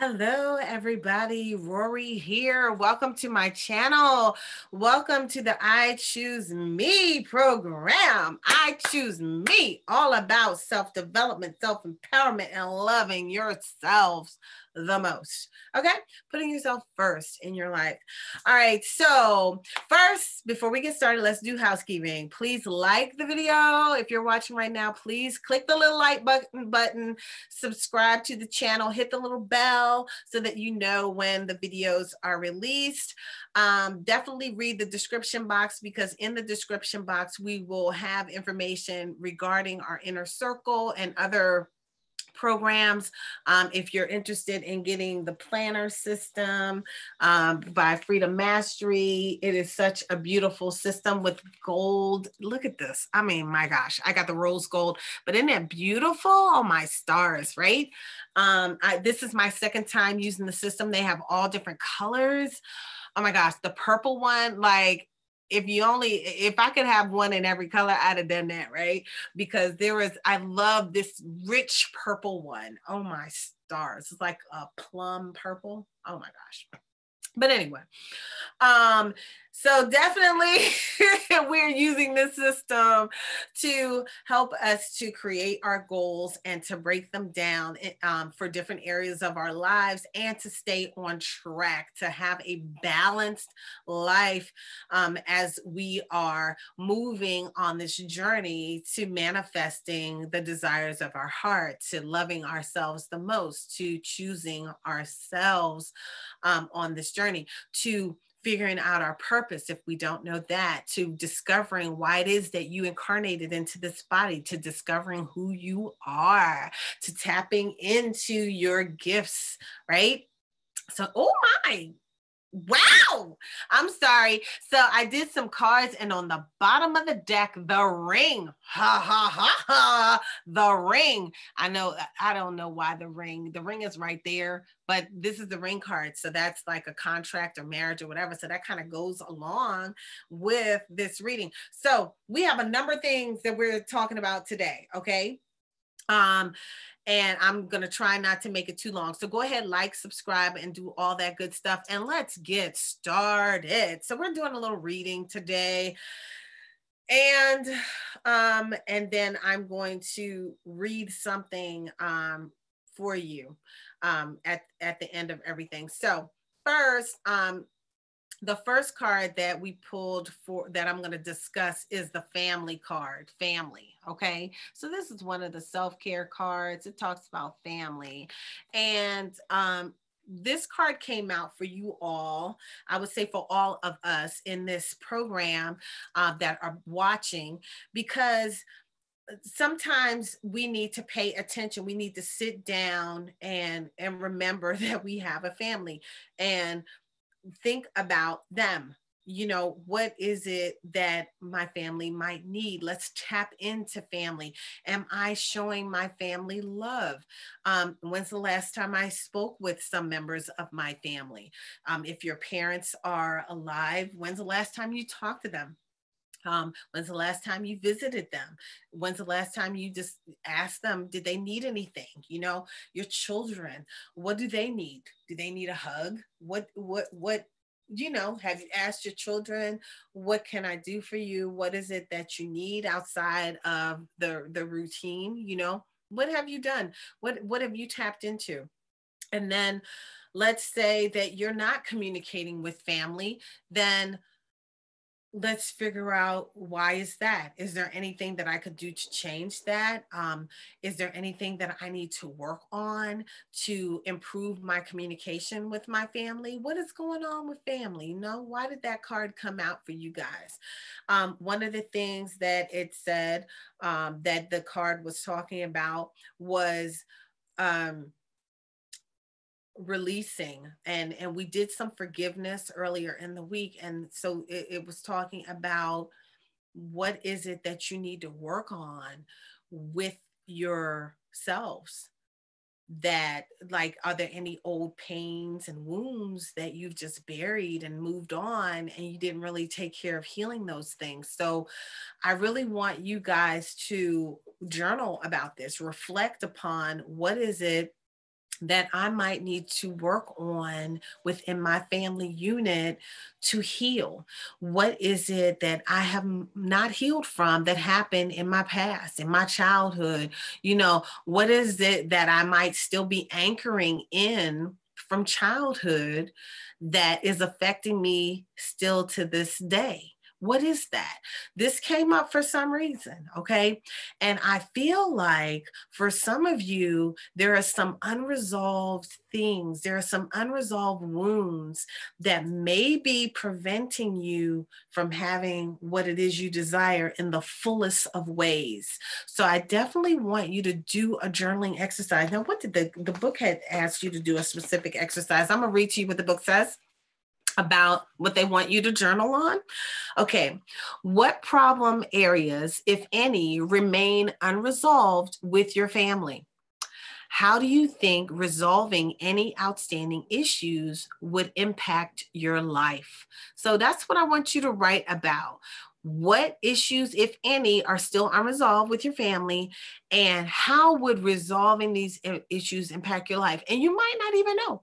Hello, everybody. Rory here. Welcome to my channel. Welcome to the I Choose Me program. I Choose Me, all about self development, self empowerment, and loving yourselves the most. Okay? Putting yourself first in your life. All right. So, first, before we get started, let's do housekeeping. Please like the video. If you're watching right now, please click the little like button, subscribe to the channel, hit the little bell so that you know when the videos are released. Definitely read the description box, because in the description box, we will have information regarding our inner circle and other programs. If you're interested in getting the planner system by Freedom Mastery, it is such a beautiful system with gold. Look at this. I mean, my gosh, I got the rose gold, but isn't that beautiful? Oh, my stars, right? This is my second time using the system. They have all different colors. Oh my gosh, the purple one, like, if I could have one in every color, I'd have done that, right? Because I love this rich purple one. Oh my stars. It's like a plum purple. Oh my gosh. But anyway, um, so definitely we're using this system to help us to create our goals and to break them down for different areas of our lives, and to stay on track, to have a balanced life as we are moving on this journey to manifesting the desires of our heart, to loving ourselves the most, to choosing ourselves on this journey, to figuring out our purpose if we don't know that, to discovering why it is that you incarnated into this body, to discovering who you are, to tapping into your gifts, right? So, oh my, wow. I'm sorry. So I did some cards, and on the bottom of the deck, the ring. Ha ha ha ha. The ring. I don't know why the ring is right there, but this is the ring card. So that's like a contract or marriage or whatever. So that kind of goes along with this reading. So we have a number of things that we're talking about today. Okay. Um, and I'm going to try not to make it too long. So go ahead, like, subscribe, and do all that good stuff. And let's get started. So we're doing a little reading today. And then I'm going to read something for you at the end of everything. So first, the first card that we pulled for that I'm going to discuss is the family card. Family. Okay. So this is one of the self-care cards. It talks about family. And this card came out for you all. I would say for all of us in this program that are watching, because sometimes we need to pay attention. We need to sit down and remember that we have a family, and think about them. What is it that my family might need? Let's tap into family. Am I showing my family love? When's the last time I spoke with some members of my family? If your parents are alive, when's the last time you talked to them? When's the last time you visited them? When's the last time you just asked them, did they need anything? Your children, what do they need? Do they need a hug? Have you asked your children, what can I do for you? What is it that you need outside of the routine? What have you done? What have you tapped into? And then let's say that you're not communicating with family, then let's figure out, why is that? Is there anything that I could do to change that? Is there anything that I need to work on to improve my communication with my family? What is going on with family? Why did that card come out for you guys? One of the things that it said, that the card was talking about, was releasing, and we did some forgiveness earlier in the week, and so it was talking about, what is it that you need to work on with yourselves? That, like, are there any old pains and wounds that you've just buried and moved on, and you didn't really take care of healing those things? So I really want you guys to journal about this, reflect upon, what is it that I might need to work on within my family unit to heal? What is it that I have not healed from that happened in my past, in my childhood? What is it that I might still be anchoring in from childhood that is affecting me still to this day? What is that? This came up for some reason, okay? And I feel like for some of you, there are some unresolved things, there are some unresolved wounds that may be preventing you from having what it is you desire in the fullest of ways. So I definitely want you to do a journaling exercise. Now, what did the book had asked you to do a specific exercise? I'm going to read to you what the book says about what they want you to journal on. Okay, what problem areas, if any, remain unresolved with your family? How do you think resolving any outstanding issues would impact your life? So that's what I want you to write about. What issues, if any, are still unresolved with your family, and how would resolving these issues impact your life? And you might not even know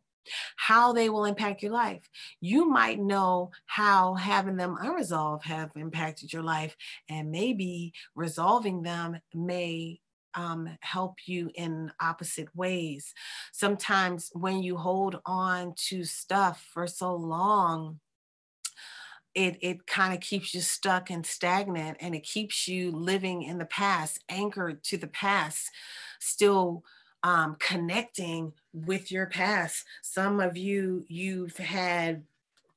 how they will impact your life. You might know how having them unresolved have impacted your life, and maybe resolving them may help you in opposite ways. Sometimes when you hold on to stuff for so long, it kind of keeps you stuck and stagnant, and it keeps you living in the past, anchored to the past, still connecting with your past. Some of you, you've had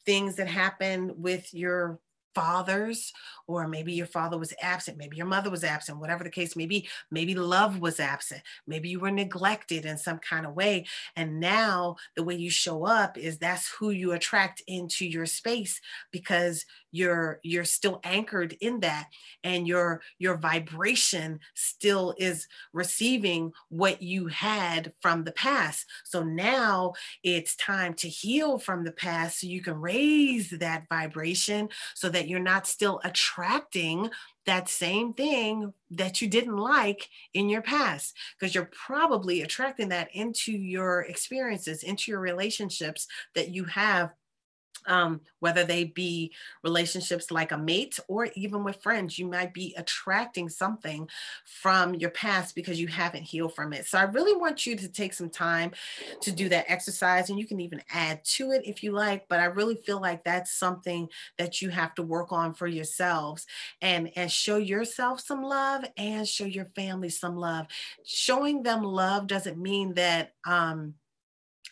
things that happen with your fathers, or maybe your father was absent, maybe your mother was absent, whatever the case may be. Maybe love was absent, maybe you were neglected in some kind of way, and now the way you show up is that's who you attract into your space, because you're still anchored in that, and your vibration still is receiving what you had from the past. So now it's time to heal from the past so you can raise that vibration, so that you're not still attracting that same thing that you didn't like in your past, because you're probably attracting that into your experiences, into your relationships that you have, whether they be relationships like a mate or even with friends. You might be attracting something from your past because you haven't healed from it. So I really want you to take some time to do that exercise, and you can even add to it if you like, but I really feel like that's something that you have to work on for yourselves, and show yourself some love and show your family some love. Showing them love doesn't mean that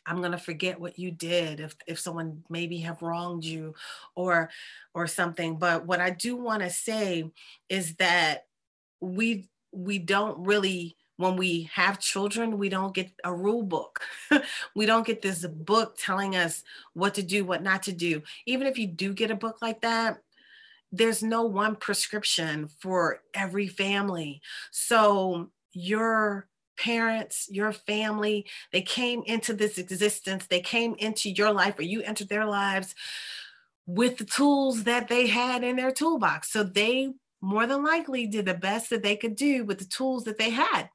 I'm going to forget what you did if someone maybe have wronged you, or something. But what I do want to say is that we don't really, when we have children, we don't get a rule book. We don't get this book telling us what to do, what not to do. Even if you do get a book like that, there's no one prescription for every family. So your parents, your family, they came into this existence, they came into your life, or you entered their lives with the tools that they had in their toolbox. So they more than likely did the best that they could do with the tools that they had.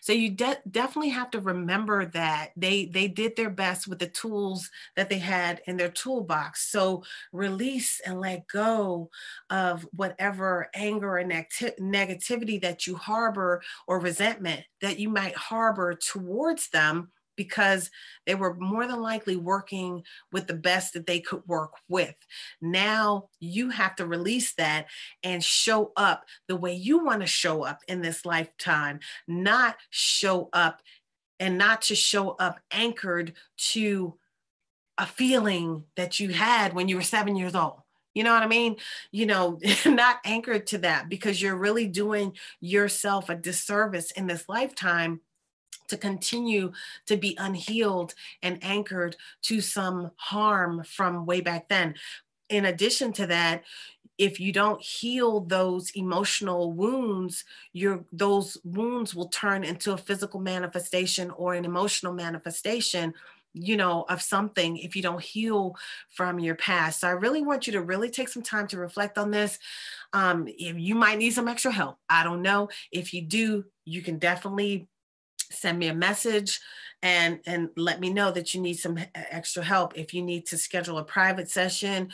So you definitely have to remember that they did their best with the tools that they had in their toolbox. So release and let go of whatever anger and negativity that you harbor, or resentment that you might harbor towards them, because they were more than likely working with the best that they could work with. Now you have to release that and show up the way you want to show up in this lifetime, not show up and not to show up anchored to a feeling that you had when you were 7 years old. You know what I mean? Not anchored to that, because you're really doing yourself a disservice in this lifetime to continue to be unhealed and anchored to some harm from way back then. In addition to that, if you don't heal those emotional wounds, those wounds will turn into a physical manifestation or an emotional manifestation, of something, if you don't heal from your past. So I really want you to really take some time to reflect on this. If you might need some extra help, I don't know. If you do, you can definitely send me a message and let me know that you need some extra help. If you need to schedule a private session,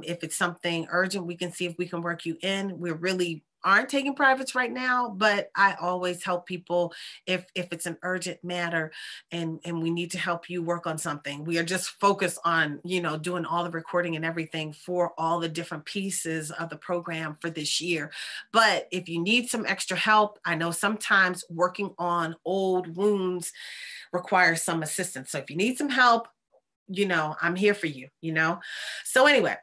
if it's something urgent, we can see if we can work you in. We're really aren't taking privates right now, but I always help people if it's an urgent matter and we need to help you work on something. We are just focused on, doing all the recording and everything for all the different pieces of the program for this year. But if you need some extra help, I know sometimes working on old wounds requires some assistance. So if you need some help, I'm here for you, So anyway,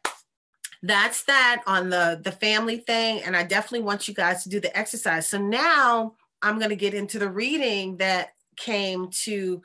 that's that on the family thing. And I definitely want you guys to do the exercise. So now I'm going to get into the reading that came to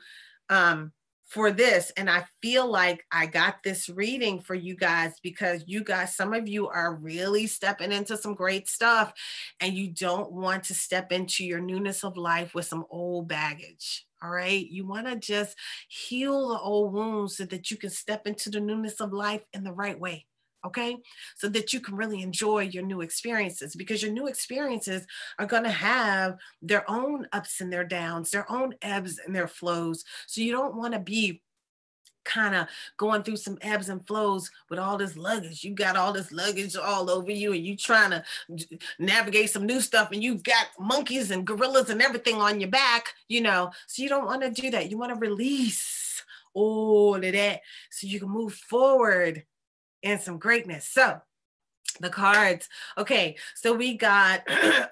for this. And I feel like I got this reading for you guys because you guys, some of you are really stepping into some great stuff and you don't want to step into your newness of life with some old baggage. All right. You want to just heal the old wounds so that you can step into the newness of life in the right way. Okay, so that you can really enjoy your new experiences, because your new experiences are going to have their own ups and their downs, their own ebbs and their flows. So you don't want to be kind of going through some ebbs and flows with all this luggage. You got all this luggage all over you and you trying to navigate some new stuff and you've got monkeys and gorillas and everything on your back, so you don't want to do that. You want to release all of that so you can move forward and some greatness. So the cards. Okay, so we got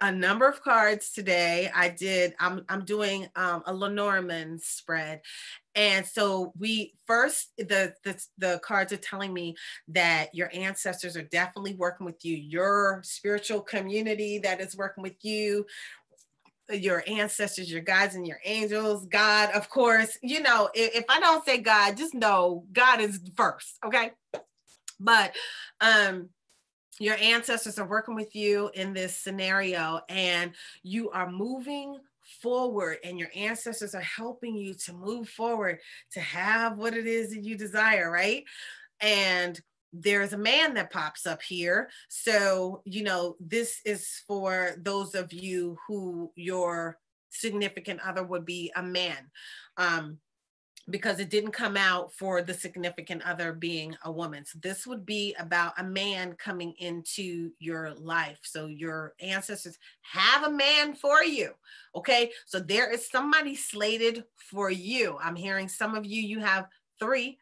a number of cards today. I'm doing a Lenormand spread. And so the cards are telling me that your ancestors are definitely working with you. Your spiritual community that is working with you, your ancestors, your guides and your angels, God, of course. If I don't say God, just know God is first, okay? But your ancestors are working with you in this scenario and you are moving forward and your ancestors are helping you to move forward to have what it is that you desire, right? And there's a man that pops up here. So, this is for those of you who your significant other would be a man. Because it didn't come out for the significant other being a woman. So this would be about a man coming into your life. So your ancestors have a man for you. Okay. So there is somebody slated for you. I'm hearing some of you have 3,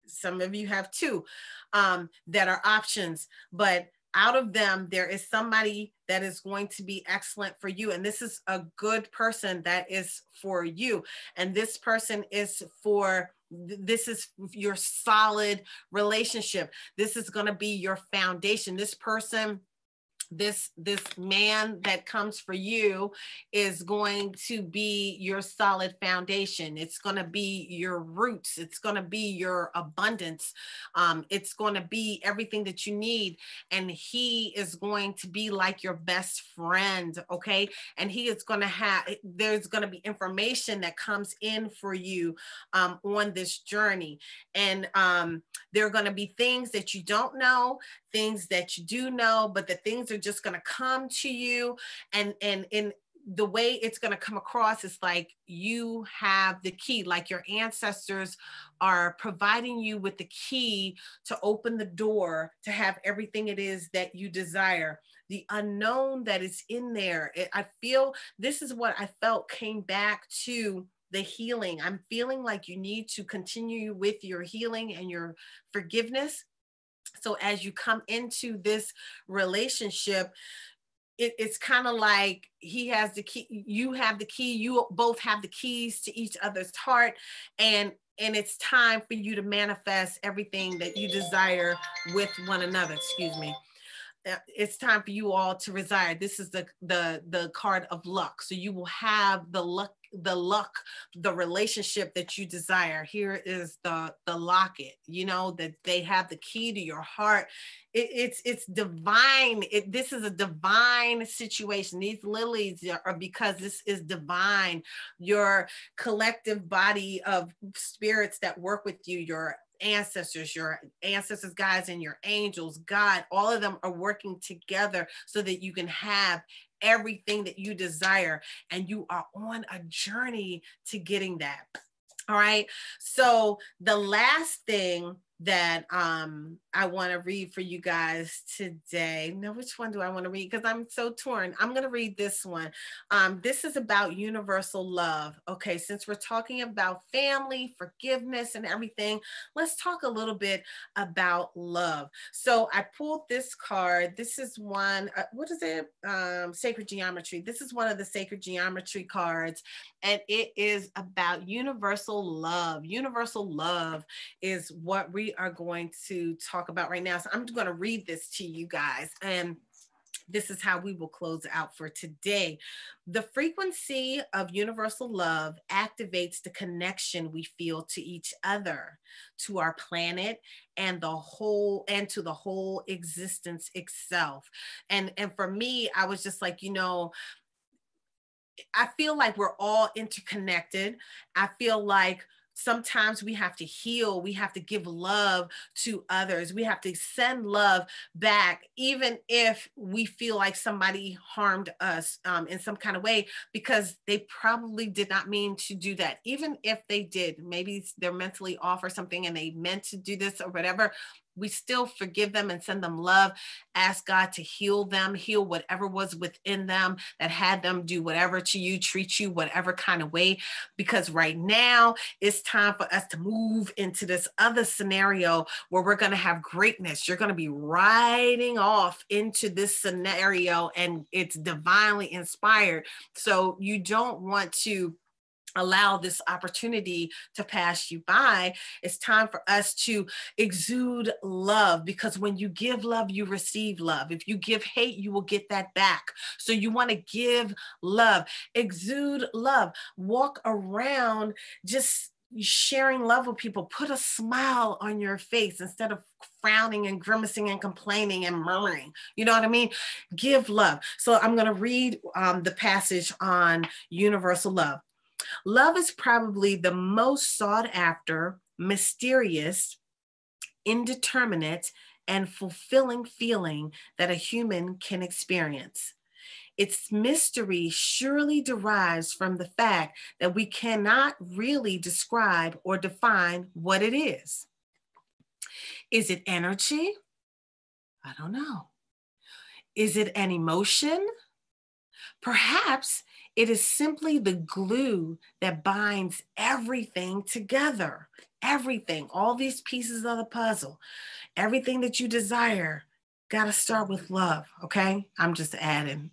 some of you have 2 that are options, but out of them, there is somebody that is going to be excellent for you. And this is a good person that is for you. And this person is this is your solid relationship. This is going to be your foundation. This person, this man that comes for you is going to be your solid foundation. It's going to be your roots. It's going to be your abundance. It's going to be everything that you need. And he is going to be like your best friend. Okay. And he is going to there's going to be information that comes in for you on this journey. And there are going to be things that you don't know, things that you do know, but the things are just going to come to you. And in the way it's going to come across is like you have the key, like your ancestors are providing you with the key to open the door to have everything it is that you desire. The unknown that is in there. I feel this is what I felt came back to the healing. I'm feeling like you need to continue with your healing and your forgiveness. So as you come into this relationship, it's kind of like he has the key, you have the key, you both have the keys to each other's heart, and it's time for you to manifest everything that you desire with one another. Excuse me. It's time for you all to reside. This is the card of luck. So you will have the luck, the relationship that you desire. Here is the locket, that they have the key to your heart. It's divine. This is a divine situation. These lilies are because this is divine. Your collective body of spirits that work with you, your your ancestors, guides, and your angels, God, all of them are working together so that you can have everything that you desire. And you are on a journey to getting that. All right. So the last thing that I want to read for you guys today. Now, which one do I want to read? Because I'm so torn. I'm going to read this one. This is about universal love. Okay, since we're talking about family, forgiveness, and everything, let's talk a little bit about love. So I pulled this card. This is one, what is it? Sacred Geometry. This is one of the Sacred Geometry cards, and it is about universal love. Universal love is what we are going to talk about right now. So I'm going to read this to you guys, and this is how we will close out for today. The frequency of universal love activates the connection we feel to each other, to our planet, and to the whole existence itself. And for me, I was just like, I feel like we're all interconnected. I feel like sometimes we have to heal. We have to give love to others. We have to send love back, even if we feel like somebody harmed us in some kind of way, because they probably did not mean to do that. Even if they did, maybe they're mentally off or something and they meant to do this or whatever, we still forgive them and send them love. Ask God to heal them, heal whatever was within them that had them do whatever to you, treat you whatever kind of way. Because right now it's time for us to move into this other scenario where we're going to have greatness. You're going to be riding off into this scenario, and it's divinely inspired. So you don't want to allow this opportunity to pass you by. It's time for us to exude love, because when you give love, you receive love. If you give hate, you will get that back. So you want to give love, exude love, walk around just sharing love with people. Put a smile on your face instead of frowning and grimacing and complaining and murmuring. You know what I mean? Give love. So I'm going to read the passage on universal love. Love is probably the most sought after, mysterious, indeterminate, and fulfilling feeling that a human can experience. Its mystery surely derives from the fact that we cannot really describe or define what it is. Is it energy? I don't know. Is it an emotion? Perhaps it is simply the glue that binds everything together. Everything, all these pieces of the puzzle, everything that you desire, got to start with love, okay? I'm just adding.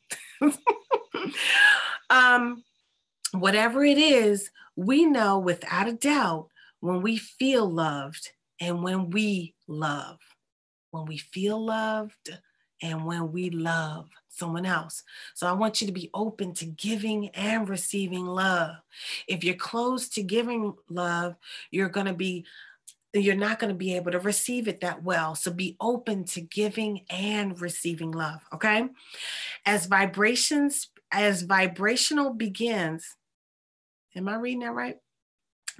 Whatever it is, we know without a doubt when we feel loved and when we love. When we feel loved and when we love someone else. So I want you to be open to giving and receiving love. If you're closed to giving love, you're not going to be able to receive it that well. So be open to giving and receiving love, okay? As vibrational begins, am I reading that right?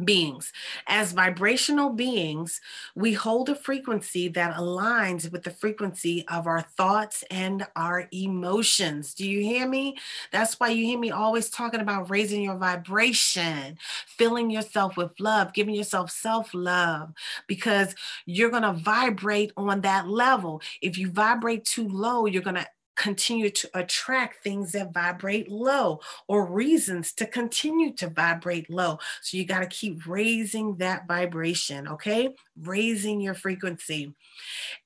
Beings. As vibrational beings, we hold a frequency that aligns with the frequency of our thoughts and our emotions. Do you hear me? That's why you hear me always talking about raising your vibration, filling yourself with love, giving yourself self-love, because you're going to vibrate on that level. If you vibrate too low, you're going to continue to attract things that vibrate low, or reasons to continue to vibrate low. So you got to keep raising that vibration, okay? Raising your frequency.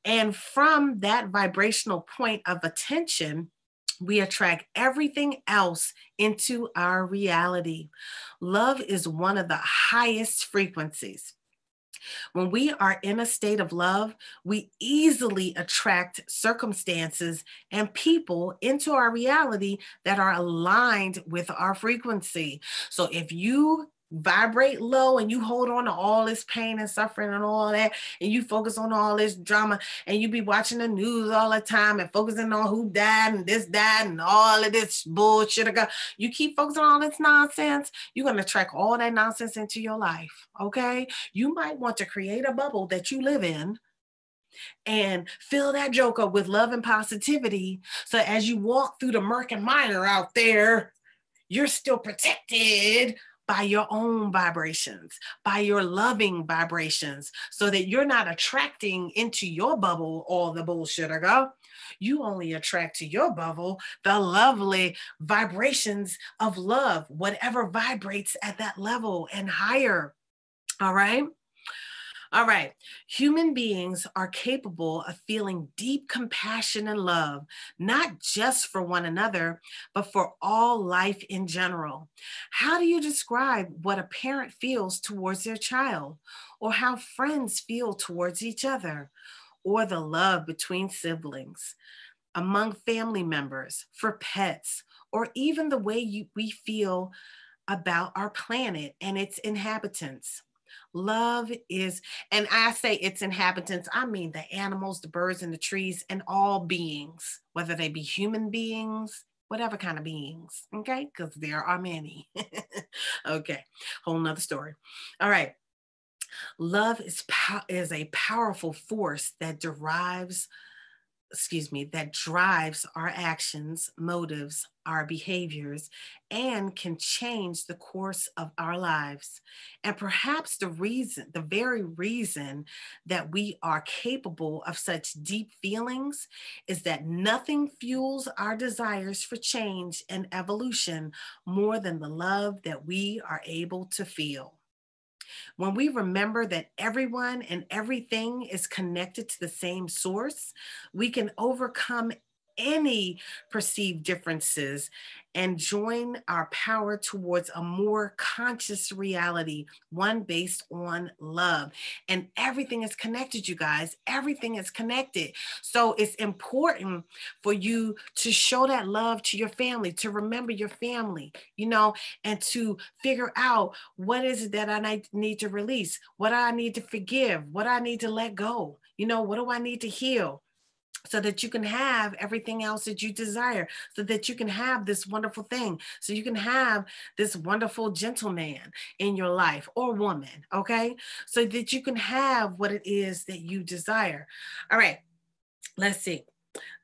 And from that vibrational point of attention, we attract everything else into our reality. Love is one of the highest frequencies. When we are in a state of love, we easily attract circumstances and people into our reality that are aligned with our frequency. So if you vibrate low and you hold on to all this pain and suffering and all that, and you focus on all this drama, and you be watching the news all the time and focusing on who died and this died and all of this bullshit, you keep focusing on all this nonsense, you're going to attract all that nonsense into your life. Okay. You might want to create a bubble that you live in and fill that joker with love and positivity. So as you walk through the murk and mire out there, you're still protected by your own vibrations, by your loving vibrations, so that you're not attracting into your bubble all the bullshit. You only attract to your bubble the lovely vibrations of love, whatever vibrates at that level and higher. All right. All right. Human beings are capable of feeling deep compassion and love, not just for one another, but for all life in general. How do you describe what a parent feels towards their child, or how friends feel towards each other, or the love between siblings, among family members, for pets, or even the way we feel about our planet and its inhabitants? Love is, and I say its inhabitants, I mean the animals, the birds, and the trees, and all beings, whether they be human beings, whatever kind of beings, okay? Because there are many. Okay, whole nother story. All right. Love is a powerful force that drives our actions, motives, our behaviors, and can change the course of our lives. And perhaps the very reason that we are capable of such deep feelings is that nothing fuels our desires for change and evolution more than the love that we are able to feel. When we remember that everyone and everything is connected to the same source, we can overcome any perceived differences and join our power towards a more conscious reality, one based on love. And everything is connected, you guys. Everything is connected. So it's important for you to show that love to your family, to remember your family, and to figure out what is it that I need to release, what I need to forgive, what I need to let go, what do I need to heal, so that you can have everything else that you desire, so that you can have this wonderful thing, so you can have this wonderful gentleman in your life or woman, okay? So that you can have what it is that you desire. All right, let's see.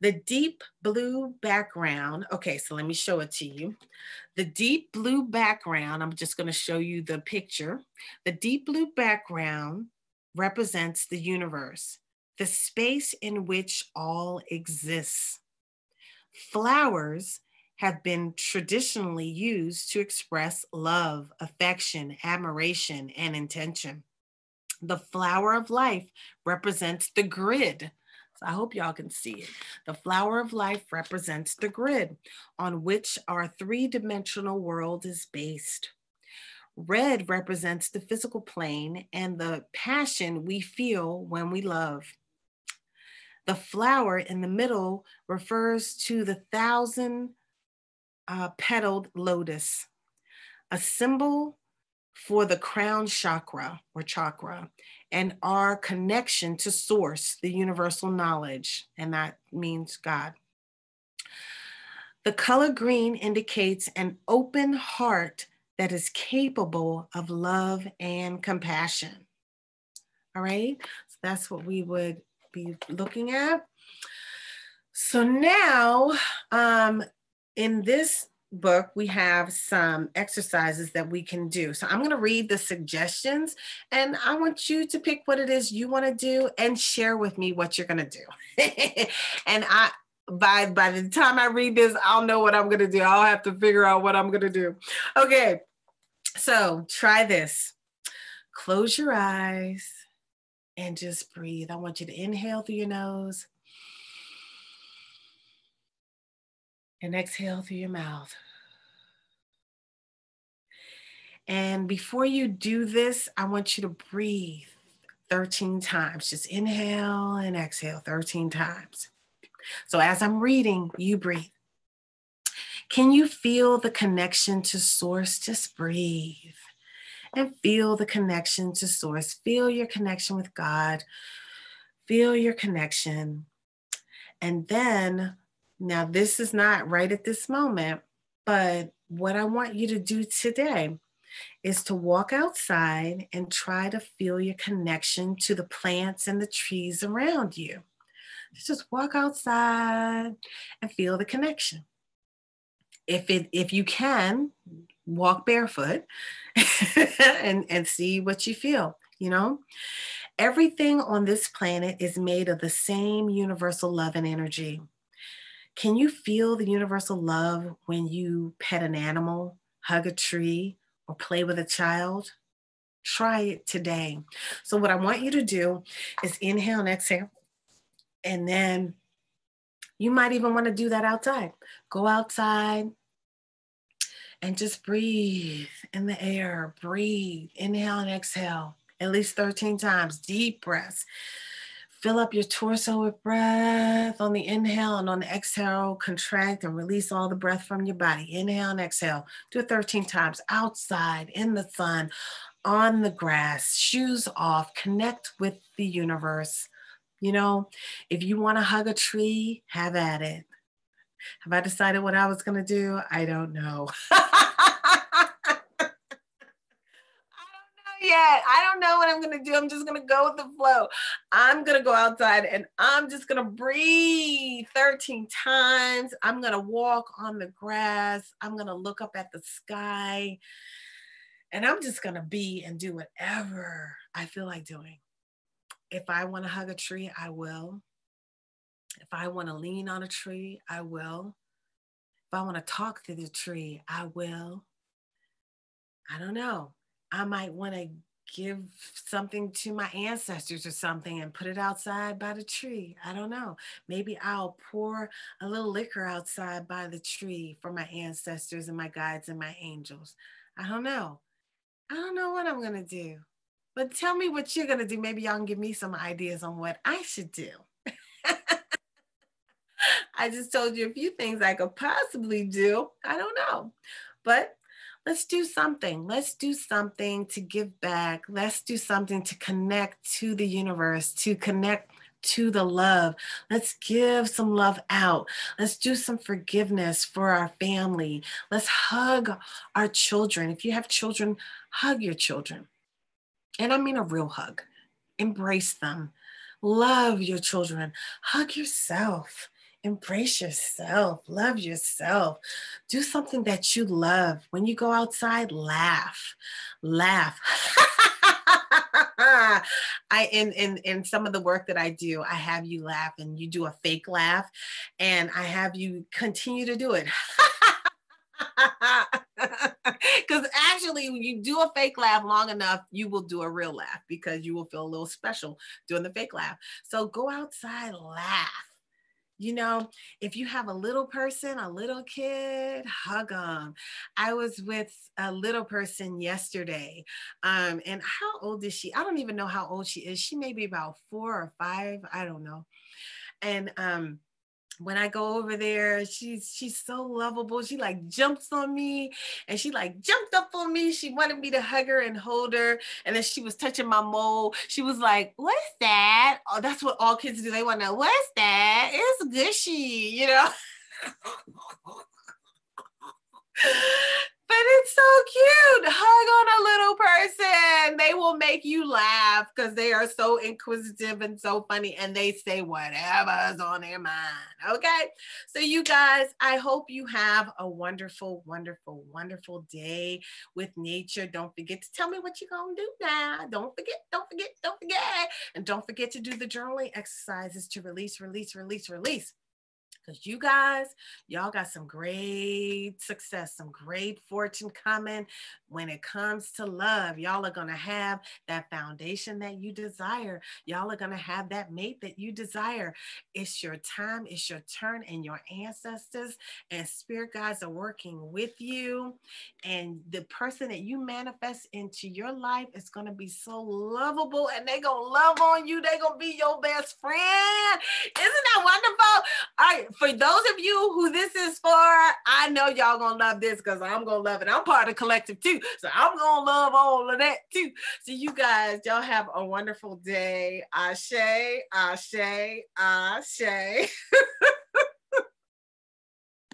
The deep blue background. Okay, so let me show it to you. The deep blue background, I'm just going to show you the picture. The deep blue background represents the universe, the space in which all exists. Flowers have been traditionally used to express love, affection, admiration, and intention. The flower of life represents the grid. So I hope y'all can see it. The flower of life represents the grid on which our three-dimensional world is based. Red represents the physical plane and the passion we feel when we love. The flower in the middle refers to the thousand-petaled lotus, a symbol for the crown chakra and our connection to source, the universal knowledge, and that means God. The color green indicates an open heart that is capable of love and compassion. All right, so that's what we would be looking at. So now, in this book, we have some exercises that we can do. So I'm going to read the suggestions, and I want you to pick what it is you want to do and share with me what you're going to do. And by the time I read this, I'll know what I'm going to do. I'll have to figure out what I'm going to do. Okay, so try this. Close your eyes and just breathe. I want you to inhale through your nose and exhale through your mouth. And before you do this, I want you to breathe 13 times. Just inhale and exhale 13 times. So as I'm reading, you breathe. Can you feel the connection to source? Just breathe. and feel the connection to source. Feel your connection with God. Feel your connection. And then, now this is not right at this moment, but what I want you to do today is to walk outside and try to feel your connection to the plants and the trees around you. Just walk outside and feel the connection. If you can, walk barefoot and see what you feel, you know? Everything on this planet is made of the same universal love and energy. Can you feel the universal love when you pet an animal, hug a tree, or play with a child? Try it today. So, what I want you to do is inhale and exhale. And then you might even want to do that outside. Go outside and just breathe in the air. Breathe, inhale and exhale at least 13 times, deep breaths. Fill up your torso with breath on the inhale, and on the exhale, contract and release all the breath from your body. Inhale and exhale. Do it 13 times outside, in the sun, on the grass, shoes off. Connect with the universe. You know, if you want to hug a tree, have at it. Have I decided what I was going to do? I don't know. Yet. I don't know what I'm going to do. I'm just going to go with the flow. I'm going to go outside and I'm just going to breathe 13 times. I'm going to walk on the grass. I'm going to look up at the sky. And I'm just going to be and do whatever I feel like doing. If I want to hug a tree, I will. If I want to lean on a tree, I will. If I want to talk to the tree, I will. I don't know. I might want to give something to my ancestors or something and put it outside by the tree. I don't know. Maybe I'll pour a little liquor outside by the tree for my ancestors and my guides and my angels. I don't know. I don't know what I'm going to do. But tell me what you're going to do. Maybe y'all can give me some ideas on what I should do. I just told you a few things I could possibly do. I don't know. But let's do something. Let's do something to give back. Let's do something to connect to the universe, to connect to the love. Let's give some love out. Let's do some forgiveness for our family. Let's hug our children. If you have children, hug your children. And I mean a real hug. Embrace them. Love your children. Hug yourself. Embrace yourself. Love yourself. Do something that you love. When you go outside, laugh. Laugh. In some of the work that I do, I have you laugh and you do a fake laugh, and I have you continue to do it. Because actually, when you do a fake laugh long enough, you will do a real laugh because you will feel a little special doing the fake laugh. So go outside, laugh. You know, if you have a little person, a little kid, hug them. I was with a little person yesterday. And how old is she? I don't even know how old she is. She may be about 4 or 5. I don't know. And when I go over there, she's so lovable. She like jumps on me and she like jumped up on me. She wanted me to hug her and hold her. And then she was touching my mole. She was like, "What's that?" Oh, that's what all kids do. They want to know, "What's that?" It's gushy, you know. But it's so cute. Hug on a little person. They will make you laugh because they are so inquisitive and so funny, and they say whatever's on their mind. Okay. So you guys, I hope you have a wonderful, wonderful, wonderful day with nature. Don't forget to tell me what you're going to do now. Don't forget, don't forget, don't forget. And don't forget to do the journaling exercises to release, release, release, release. Because you guys, y'all got some great success, some great fortune coming. When it comes to love, y'all are going to have that foundation that you desire. Y'all are going to have that mate that you desire. It's your time, it's your turn, and your ancestors and spirit guides are working with you. And the person that you manifest into your life is going to be so lovable, and they're going to love on you. They're going to be your best friend. Isn't that wonderful? All right. for those of you who this is for, I know y'all gonna love this because I'm gonna love it. I'm part of the collective too, so I'm gonna love all of that too. So you guys, y'all have a wonderful day. Ashe, ashe, ashe.